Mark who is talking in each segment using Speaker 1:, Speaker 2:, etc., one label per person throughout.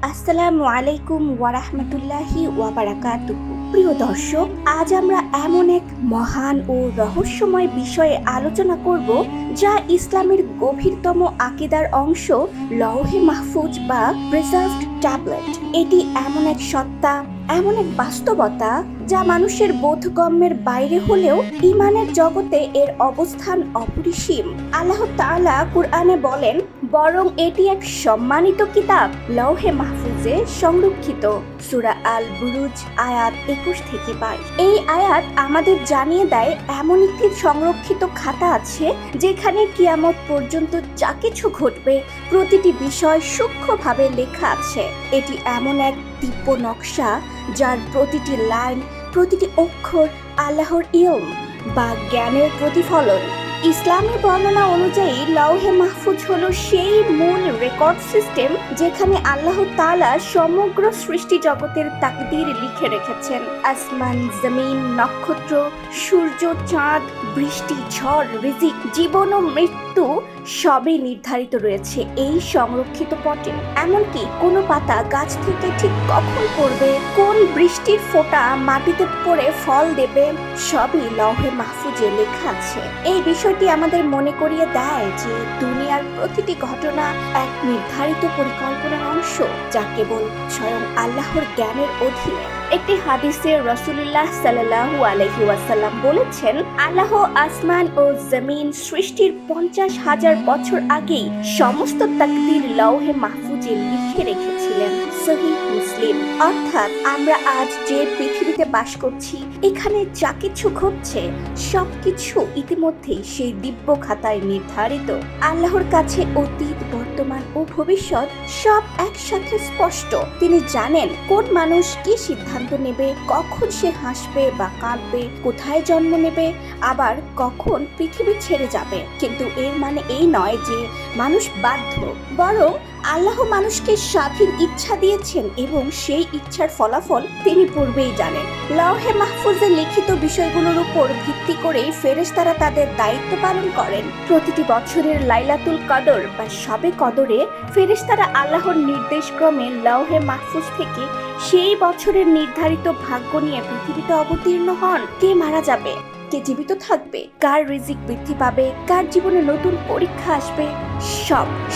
Speaker 1: আসসালামু আলাইকুম ওয়ারাহমাতুল্লাহি ওয়াবারাকাতুহু। প্রিয় দর্শক, আজ আমরা এমন এক মহান ও রহস্যময় বিষয়ে আলোচনা করব যা ইসলামের গভীরতম আকীদার অংশ, লওহে মাহফুজ বা প্রিজার্ভড ট্যাবলেট। এটি এমন এক সত্তা, এমন এক বাস্তবতা যা মানুষের বোধগম্যের বাইরে হলেও ইমানের জগতে এর অবস্থান অপরিসীম। আল্লাহ তাআলা কুরআনে বলেন, বরং এটি এক সম্মানিত কিতাব, লওহে মাহফুজে সংরক্ষিত। সূরা আল বুরুজ আয়াত 21-22। এই আয়াত আমাদের জানিয়ে দেয় এমন একটি সংরক্ষিত খাতা আছে যেখানে কিয়ামত পর্যন্ত যা কিছু ঘটবে প্রতিটি বিষয় সূক্ষ্মভাবে লেখা আছে। এটি এমন এক দিব্য নকশা যার প্রতিটি লাইন, প্রতিটি অক্ষর আল্লাহর ইলম বা জ্ঞানের প্রতিফলন। ইসলামের বর্ণনা অনুযায়ী লওহে মাহফুজ হলো সেই মূল রেকর্ড সিস্টেম যেখানে আল্লাহ তাআলা সমগ্র সৃষ্টি জগতের তাকদীর লিখে রেখেছেন। আসমান, জমিন, নক্ষত্র, সূর্য, চাঁদ, বৃষ্টি, ঝড়, রিজিক, জীবন ও মৃত্যু সবই নির্ধারিত রয়েছে এই সংরক্ষিত পটে। এমনকি কোনো পাতা গাছ থেকে ঠিক কখন পড়বে, কোন বৃষ্টির ফোঁটা মাটিতে পড়ে ফল দেবে, সবই লওহে মাহফুজে লেখা আছে। এই বিষয়টি আমাদের মনে করিয়ে দেয় যে দুনিয়ার প্রতিটি ঘটনা এক নির্ধারিত পরিকল্পনার অংশ যা কেবল স্বয়ং আল্লাহর জ্ঞানের অধীনে। একটি হাদিসে রাসূলুল্লাহ সাল্লাল্লাহু আলাইহি ওয়াসাল্লাম বলেছেন, আল্লাহ আসমান ও জমিন সৃষ্টির 50,000 বছর আগেই সমস্ত তাকদীর লওহে মাহফুজে লিখে রেখেছিলেন। সহিহ মুসলিম। অর্থাৎ আমরা আজ যে পৃথিবীতে বাস করছি, এখানে যা কিছু ঘটছে সবকিছু ইতিমধ্যেই সেই দিব্য খাতায় নির্ধারিত। আল্লাহর কাছে অতীত, বর্তমান ও ভবিষ্যৎ সব একসাথে স্পষ্ট। তিনি জানেন কোন মানুষ কি সিদ্ধান্ত নেবে, কখন সে হাসবে বা কাঁদবে, কোথায় জন্ম নেবে, আবার কখন পৃথিবী ছেড়ে যাবে। কিন্তু এর মানে এই নয় যে মানুষ বাধ্য, বরং আল্লাহ মানুষকে স্বাধীন ইচ্ছা দিয়েছেন এবং সেই ইচ্ছার ফলাফল তিনি পূর্বেই জানেন। লওহে মাহফুজে লিখিত বিষয়গুলোর উপর ভিত্তি করেই ফেরেশতারা তাদের দায়িত্ব পালন করেন। প্রতিটি বছরের লাইলাতুল কদর বা শবে কদরে ফেরেশতারা আল্লাহর নির্দেশক্রমে লওহে মাহফুজ থেকে সেই বছরের নির্ধারিত ভাগ্য নিয়ে পৃথিবীতে অবতীর্ণ হন। কে মারা যাবে, কে জীবিত থাকবে, কার রিজিক বৃদ্ধি পাবে, কার জীবনে নতুন পরীক্ষা আসবে,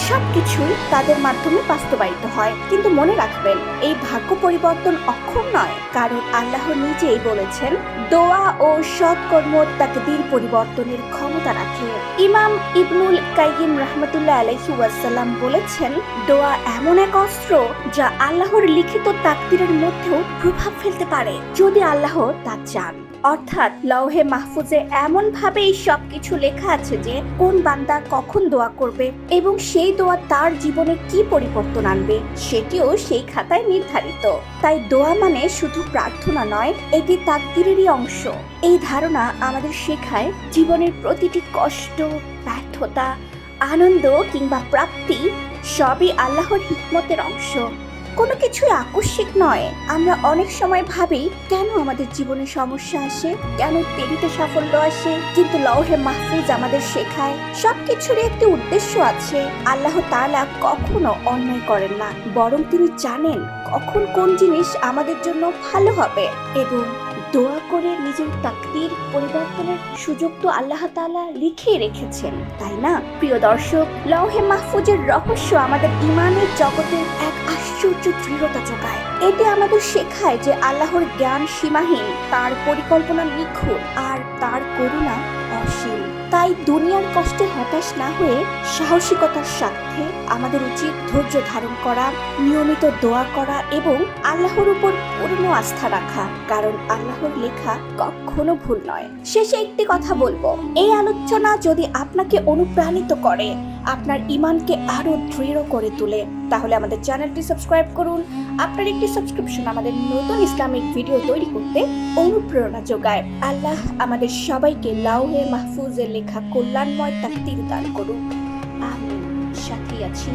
Speaker 1: সবকিছুই তাদের মাধ্যমে বাস্তবায়িত হয়। কিন্তু মনে রাখবেন, এই ভাগ্য পরিবর্তন অক্ষম নয়, কারণ আল্লাহ নিজেই বলেছেন, দোয়া ও সৎকর্ম তাকদীর পরিবর্তনের ক্ষমতা রাখে। ইমাম ইবনুল কাইয়িম রাহমাতুল্লাহ আলাইহি ওয়াসাল্লাম বলেছেন, দোয়া এমন এক অস্ত্র যা আল্লাহর লিখিত তাকদীরের মধ্যেও প্রভাব ফেলতে পারে যদি আল্লাহ তা চান। অর্থাৎ লওহে মাহফুজে এমন ভাবেই সবকিছু লেখা আছে যে কোন বান্দা কখন দোয়া করবে এবং সেই দোয়া তার জীবনে কি পরিবর্তন আনবে সেটিও সেই খাতায় নির্ধারিত। তাই দোয়া মানে শুধু প্রার্থনা নয়, এটি তাকদীরেরই অংশ। এই ধারণা আমাদের শেখায় জীবনের প্রতিটি কষ্ট, ব্যর্থতা, আনন্দ কিংবা প্রাপ্তি সবই আল্লাহর হিকমতের অংশ। কোনো কিছুই আকস্মিক নয়। আমরা অনেক সময় ভাবি, কেন আমাদের জীবনে সমস্যা আসে, কেন দেরিতে সাফল্য আসে, কিন্তু লওহে মাহফুজ আমাদের শেখায় সবকিছুরই একটি উদ্দেশ্য আছে। আল্লাহ তাআলা কখনো অন্যায় করেন না, বরং তিনি জানেন কখন কোন জিনিস আমাদের জন্য ভালো হবে এবং দোয়া করে নিজের তাকদীর পরিবর্তনের সুযোগ তো আল্লাহ তাআলা লিখেই রেখেছেন, তাই না? প্রিয় দর্শক, লওহে মাহফুজের রহস্য আমাদের ইমানের জগতে এক আশ্চর্য দৃঢ়তা যোগায়। এটি আমাদের শেখায় যে আল্লাহর জ্ঞান সীমাহীন, তার পরিকল্পনা নিখুঁত আর তার করুণা অসীম। তাই দুনিয়ার কষ্টে হতাশ না হয়ে সাহসিকতার সাথে আমাদের উচিত ধৈর্য ধারণ করা, নিয়মিত দোয়া করা এবং আল্লাহর উপর পূর্ণ আস্থা রাখা, কারণ আল্লাহর লেখা কখনো ভুল নয়। শেষে একটি কথা বলবো, এই আলোচনা যদি আপনাকে অনুপ্রাণিত করে, আপনার ঈমানকে আরো দৃঢ় করে তোলে, তাহলে আমাদের চ্যানেলটি সাবস্ক্রাইব করুন। আপনার একটি সাবস্ক্রিপশন আমাদের নতুন ইসলামিক ভিডিও তৈরি করতে অনুপ্রেরণা যোগায়। আল্লাহ আমাদের সবাইকে লওহে মাহফুজের লেখা কল্যাণময় তাকদীর দান করুন। আমিন। সাথে আছি।